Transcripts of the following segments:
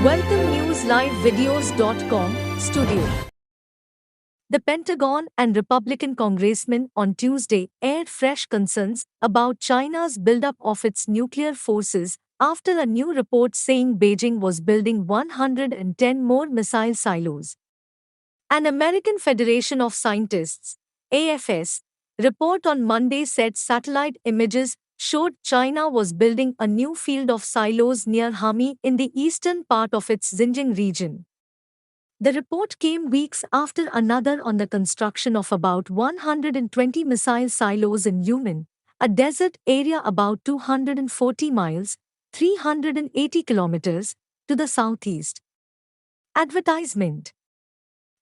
Welcome NewsLiveVideos.com studio. The Pentagon and Republican congressmen on Tuesday aired fresh concerns about China's buildup of its nuclear forces after a new report saying Beijing was building 110 more missile silos. An American Federation of Scientists, AFS, report on Monday said satellite images showed China was building a new field of silos near Hami in the eastern part of its Xinjiang region. The report came weeks after another on the construction of about 120 missile silos in Yumen, a desert area about 240 miles, 380 kilometers, to the southeast. Advertisement.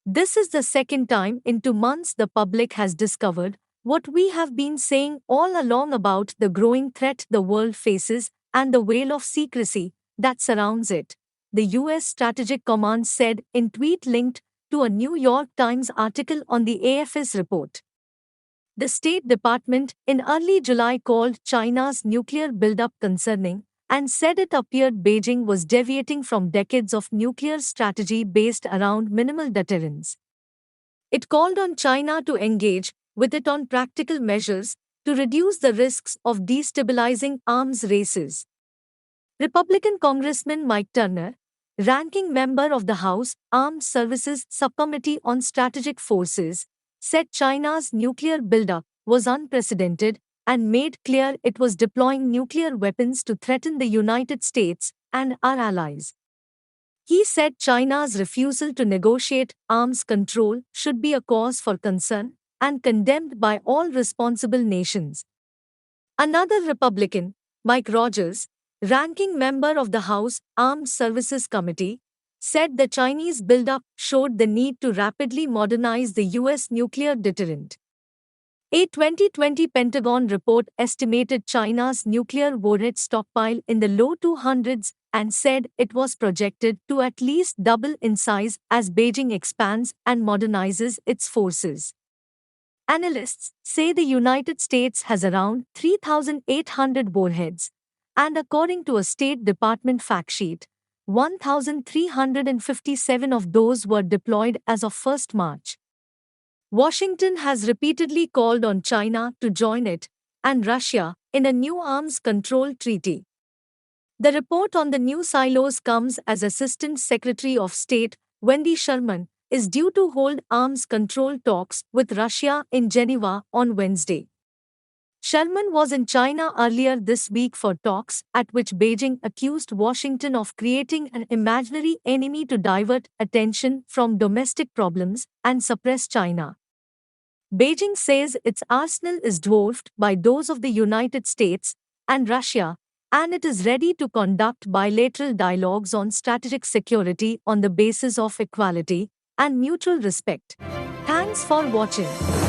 This is the second time in 2 months the public has discovered what we have been saying all along about the growing threat the world faces and the veil of secrecy that surrounds it, the U.S. Strategic Command said in tweet linked to a New York Times article on the AFS report. The State Department in early July called China's nuclear buildup concerning and said it appeared Beijing was deviating from decades of nuclear strategy based around minimal deterrence. It called on China to engage with it on practical measures to reduce the risks of destabilizing arms races. Republican Congressman Mike Turner, ranking member of the House Armed Services Subcommittee on Strategic Forces, said China's nuclear buildup was unprecedented and made clear it was deploying nuclear weapons to threaten the United States and our allies. He said China's refusal to negotiate arms control should be a cause for concern and condemned by all responsible nations. Another Republican, Mike Rogers, ranking member of the House Armed Services Committee, said the Chinese buildup showed the need to rapidly modernize the U.S. nuclear deterrent. A 2020 Pentagon report estimated China's nuclear warhead stockpile in the low 200s and said it was projected to at least double in size as Beijing expands and modernizes its forces. Analysts say the United States has around 3,800 warheads, and according to a State Department fact sheet, 1,357 of those were deployed as of 1 March. Washington has repeatedly called on China to join it and Russia in a new arms control treaty. The report on the new silos comes as Assistant Secretary of State Wendy Sherman is due to hold arms control talks with Russia in Geneva on Wednesday. Sherman was in China earlier this week for talks at which Beijing accused Washington of creating an imaginary enemy to divert attention from domestic problems and suppress China. Beijing says its arsenal is dwarfed by those of the United States and Russia, and it is ready to conduct bilateral dialogues on strategic security on the basis of equality and mutual respect. Thanks for watching.